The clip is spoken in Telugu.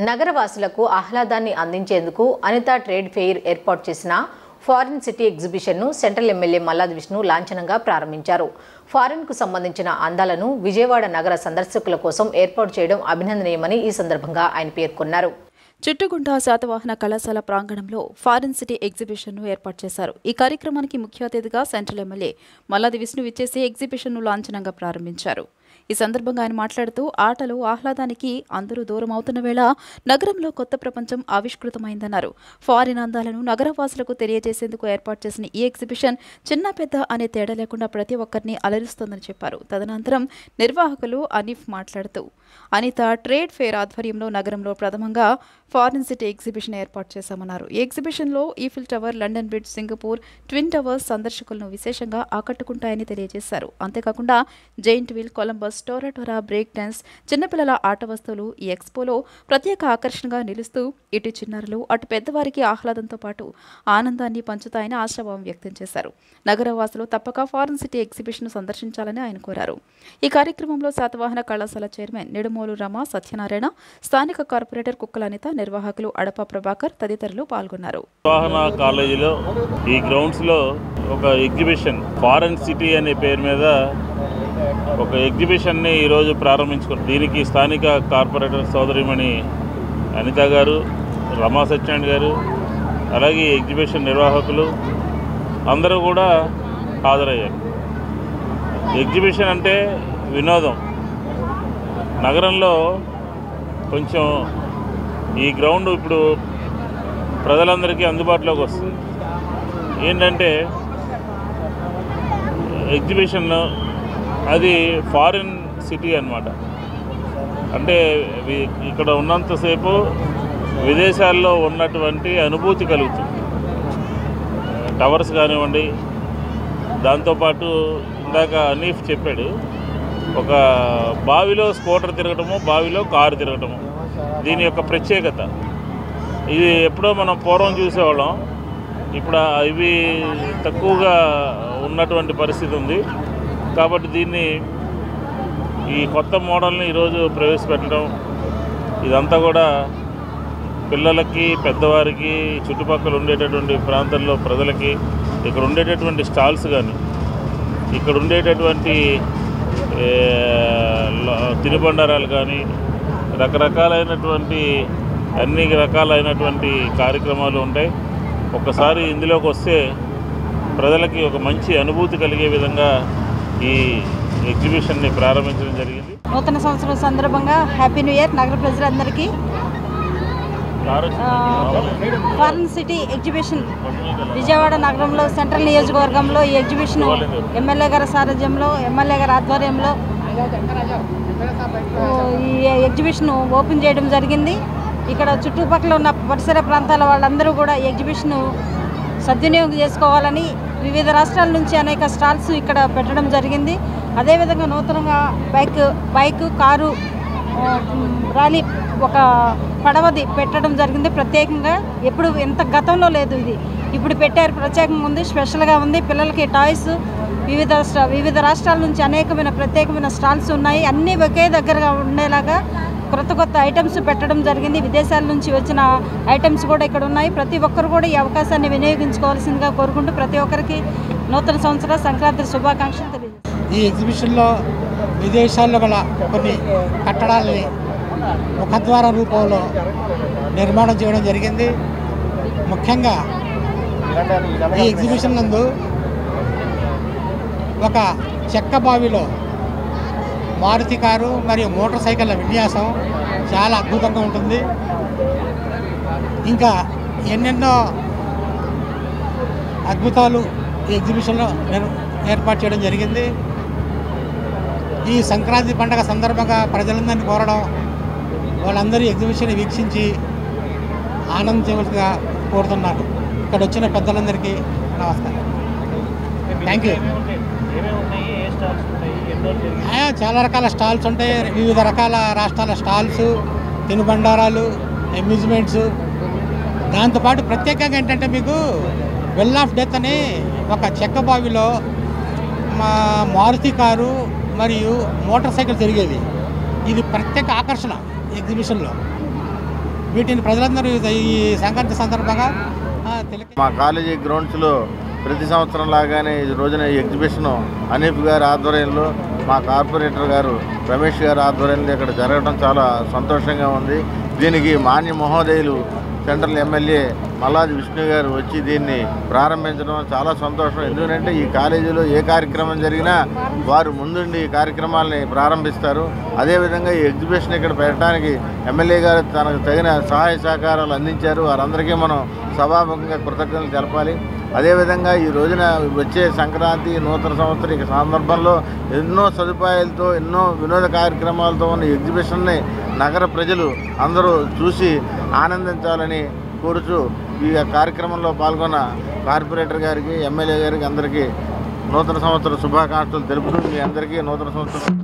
నగరవాసులకు ఆహ్లాదాన్ని అందించేందుకు అనిత ట్రేడ్ ఫెయిర్ ఏర్పాటు చేసిన ఫారిన్ సిటీ ఎగ్జిబిషన్ను సెంట్రల్ ఎమ్మెల్యే మల్లాది విష్ణు లాంఛనంగా ప్రారంభించారు. ఫారిన్కు సంబంధించిన అందాలను విజయవాడ నగర సందర్శకుల కోసం ఏర్పాటు చేయడం అభినందనీయమని ఈ సందర్భంగా ఆయన పేర్కొన్నారు. చిట్టుగుంట శాతవాహన కళాశాల ప్రాంగణంలో ఫారిన్ సిటీ ఎగ్జిబిషన్ను ఏర్పాటు చేశారు. ఈ కార్యక్రమానికి ముఖ్య అతిథిగా సెంట్రల్ ఎమ్మెల్యే మల్లాది విష్ణు విచ్చేసి ఎగ్జిబిషన్ను లాంఛనంగా ప్రారంభించారు. ఈ సందర్భంగా ఆయన మాట్లాడుతూ ఆటలు ఆహ్లాదానికి అందరూ దూరం అవుతున్న వేళ నగరంలో కొత్త ప్రపంచం ఆవిష్కృతమైందన్నారు. ఫారిన్ అందాలను నగరవాసులకు తెలియజేసేందుకు ఏర్పాటు చేసిన ఈ ఎగ్జిబిషన్ చిన్న పెద్ద అనే తేడా లేకుండా ప్రతి ఒక్కరిని అలరిస్తోందని చెప్పారు. తదనంతరం నిర్వాహకులు అనీఫ్ మాట్లాడుతూ అనిత ట్రేడ్ ఫెయిర్ ఆధ్వర్యంలో నగరంలో ప్రథమంగా ఫారిన్ సిటీ ఎగ్జిబిషన్ ఏర్పాటు చేశామన్నారు. ఈ ఎగ్జిబిషన్లో Eiffel tower, London bridge, Singapore twin towers సందర్శకులను విశేషంగా ఆకట్టుకుంటాయని తెలియజేశారు. అంతేకాకుండా జైంట్ వీల్, కొలంబస్, టోరాటోరా, బ్రేక్ డాన్స్, చిన్నపిల్లల ఆట వస్తువులు ఈ ఎక్స్పోలో ప్రత్యేక ఆకర్షణగా నిలుస్తూ ఇటు చిన్నారులు అటు పెద్దవారికి ఆహ్లాదంతో పాటు ఆనందాన్ని పంచుతాయని ఆశాభావం వ్యక్తం చేశారు. నగరవాసులు తప్పక ఫారిన్ సిటీ ఎగ్జిబిషన్ సందర్శించాలని ఆయన కోరారు. ఈ కార్యక్రమంలో శాతవాహన కళాశాల చైర్మన్ నిడుమోలు రమ, సత్యనారాయణ, స్థానిక కార్పొరేటర్ కుక్కల అనిత, నిర్వాహకులు అడప ప్రభాకర్ తదితరులు పాల్గొన్నారు. కాలేజీలో ఈ గ్రౌండ్స్ లో ఒక ఎగ్జిబిషన్ ఫారెన్ సిటీ అనే పేరు మీద ఒక ఎగ్జిబిషన్ ని ఈరోజు ప్రారంభించుకున్నారు. దీనికి స్థానిక కార్పొరేటర్ సోదరిమణి అనిత గారు, రమా సత్యనారాయణ గారు, అలాగే ఎగ్జిబిషన్ నిర్వాహకులు అందరూ కూడా హాజరయ్యారు. ఎగ్జిబిషన్ అంటే వినోదం. నగరంలో కొంచెం ఈ గ్రౌండ్ ఇప్పుడు ప్రజలందరికీ అందుబాటులోకి వస్తుంది. ఏంటంటే ఎగ్జిబిషన్ అది ఫారిన్ సిటీ అన్నమాట. అంటే ఇక్కడ ఉన్నంతసేపు విదేశాల్లో ఉన్నటువంటి అనుభూతి కలుగుతుంది. టవర్స్ కానివ్వండి, దాంతోపాటు ఇందాక అనీఫ్ చెప్పాడు, ఒక బావిలో స్కూటర్ తిరగటము, బావిలో కారు తిరగటము దీని యొక్క ప్రత్యేకత. ఇది ఎప్పుడో మనం పూర్వం చూసేవాళ్ళం, ఇప్పుడు ఇవి తక్కువగా ఉన్నటువంటి పరిస్థితి ఉంది. కాబట్టి దీన్ని ఈ కొత్త మోడల్ని ఈరోజు ప్రవేశపెట్టడం, ఇదంతా కూడా పిల్లలకి, పెద్దవారికి, చుట్టుపక్కల ఉండేటటువంటి ప్రాంతాల్లో ప్రజలకి, ఇక్కడ ఉండేటటువంటి స్టాల్స్ కానీ, ఇక్కడ ఉండేటటువంటి తినుబండారాలు కానీ, రకరకాలైనటువంటి అన్ని రకాలైనటువంటి కార్యక్రమాలు ఉంటాయి. ఒక్కసారి ఇందులోకి వస్తే ప్రజలకి ఒక మంచి అనుభూతి కలిగే విధంగా ఈ ఎగ్జిబిషన్ని ప్రారంభించడం జరిగింది. నూతన సంవత్సరం సందర్భంగా హ్యాపీ న్యూ ఇయర్ నగర ప్రజలందరికీ. ఫారిన్ సిటీ ఎగ్జిబిషన్ విజయవాడ నగరంలో సెంట్రల్ నియోజకవర్గంలో ఈ ఎగ్జిబిషన్ ఎమ్మెల్యే గారి సారథ్యంలో, ఎమ్మెల్యే గారి ఆధ్వర్యంలో ఈ ఎగ్జిబిషన్ ఓపెన్ చేయడం జరిగింది. ఇక్కడ చుట్టుపక్కల ఉన్న పరిసర ప్రాంతాల వాళ్ళందరూ కూడా ఈ ఎగ్జిబిషన్ సద్వినియోగం చేసుకోవాలని వివిధ రాష్ట్రాల నుంచి అనేక స్టాల్స్ ఇక్కడ పెట్టడం జరిగింది. అదేవిధంగా నూతనంగా బైక్, కారు ర్యాలీ, ఒక పడవది పెట్టడం జరిగింది. ప్రత్యేకంగా ఎప్పుడు ఎంత గతంలో లేదు, ఇది ఇప్పుడు పెట్టారు. ప్రత్యేకంగా ఉంది, స్పెషల్గా ఉంది. పిల్లలకి టాయ్స్ వివిధ రాష్ట్రాల నుంచి అనేకమైన ప్రత్యేకమైన స్టాల్స్ ఉన్నాయి. అన్నీ ఒకే దగ్గరగా ఉండేలాగా కొత్త ఐటమ్స్ పెట్టడం జరిగింది. విదేశాల నుంచి వచ్చిన ఐటమ్స్ కూడా ఇక్కడ ఉన్నాయి. ప్రతి ఒక్కరు కూడా ఈ అవకాశాన్ని వినియోగించుకోవాల్సిందిగా కోరుకుంటూ ప్రతి ఒక్కరికి నూతన సంవత్సర సంక్రాంతి శుభాకాంక్షలు తెలియజేస్తాను. ఈ ఎగ్జిబిషన్లో విదేశాల్లో గల కొన్ని కట్టడాలని ముఖద్వార రూపంలో నిర్మాణం చేయడం జరిగింది. ముఖ్యంగా ఈ ఎగ్జిబిషన్ నందు ఒక చెక్క బావిలో మారుతి కారు మరియు మోటార్ సైకిళ్ళ విన్యాసం చాలా అద్భుతంగా ఉంటుంది. ఇంకా ఎన్నెన్నో అద్భుతాలు ఈ ఎగ్జిబిషన్లో ఏర్పాటు చేయడం జరిగింది. ఈ సంక్రాంతి పండుగ సందర్భంగా ప్రజలందరినీ కోరడం, వాళ్ళందరూ ఎగ్జిబిషన్ వీక్షించి ఆనందించవలసిగా కోరుతున్నాను. ఇక్కడ వచ్చిన పెద్దలందరికీ నమస్కారం. Thank you. చాలా రకాల స్టాల్స్ ఉంటాయి. వివిధ రకాల రాష్ట్రాల స్టాల్స్, తినుబండారాలు, అమ్యూజ్మెంట్స్. దాంతోపాటు ప్రత్యేకంగా ఏంటంటే మీకు వెల్ ఆఫ్ డెత్ అని ఒక చెక్క బావిలో మారుతి కారు మరియు మోటార్ సైకిల్ తిరిగేది. ఇది ప్రత్యేక ఆకర్షణ ఎగ్జిబిషన్లో. వీటిని ప్రజలందరూ ఈ సంక్రాంతి సందర్భంగా మా కాలేజీ గ్రౌండ్స్లో ప్రతి సంవత్సరం లాగానే ఈ రోజున ఈ ఎగ్జిబిషన్ హనీఫ్ గారి ఆధ్వర్యంలో మా కార్పొరేటర్ గారు రమేష్ గారి ఆధ్వర్యంలో ఇక్కడ జరగడం చాలా సంతోషంగా ఉంది. దీనికి మాన్య మహోదయులు సెంట్రల్ ఎమ్మెల్యే మల్లాది విష్ణు గారు వచ్చి దీన్ని ప్రారంభించడం చాలా సంతోషం. ఎందుకంటే ఈ కాలేజీలో ఏ కార్యక్రమం జరిగినా వారు ముందుండి ఈ కార్యక్రమాలని ప్రారంభిస్తారు. అదేవిధంగా ఈ ఎగ్జిబిషన్ ఇక్కడ పెట్టడానికి ఎమ్మెల్యే గారు తనకు తగిన సహాయ సహకారాలు అందించారు. వారందరికీ మనం సభాముఖంగా కృతజ్ఞతలు తెలపాలి. అదేవిధంగా ఈ రోజున వచ్చే సంక్రాంతి నూతన సంవత్సరం సందర్భంలో ఎన్నో సదుపాయాలతో ఎన్నో వినోద కార్యక్రమాలతో ఉన్న ఎగ్జిబిషన్ని నగర ప్రజలు అందరూ చూసి ఆనందించాలని కోరుతూ ఈ కార్యక్రమంలో పాల్గొన్న కార్పొరేటర్ గారికి ఎమ్మెల్యే గారికి అందరికీ నూతన సంవత్సర శుభాకాంక్షలు తెలుపుతూ మీ అందరికీ నూతన సంవత్సరం